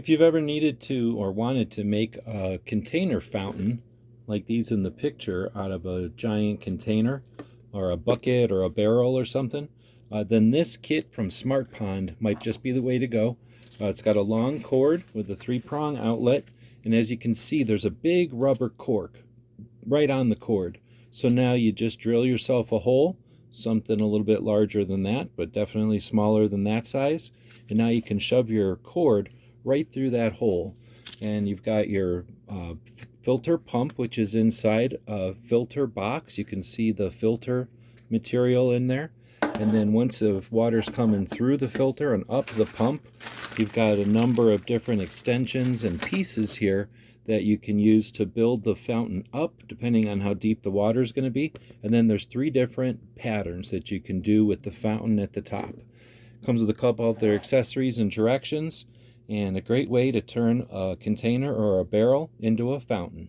If you've ever needed to or wanted to make a container fountain, like these in the picture, out of a giant container or a bucket or a barrel or something, then this kit from Smart Pond might just be the way to go. It's got a long cord with a 3-prong outlet, and as you can see, there's a big rubber cork right on the cord. So now you just drill yourself a hole, something a little bit larger than that, but definitely smaller than that size, and now you can shove your cord right through that hole. And you've got your filter pump, which is inside a filter box. You can see the filter material in there. And then once the water's coming through the filter and up the pump, you've got a number of different extensions and pieces here that you can use to build the fountain up, depending on how deep the water is going to be. And then there's 3 different patterns that you can do with the fountain at the top. Comes with a couple of their accessories and directions, and a great way to turn a container or a barrel into a fountain.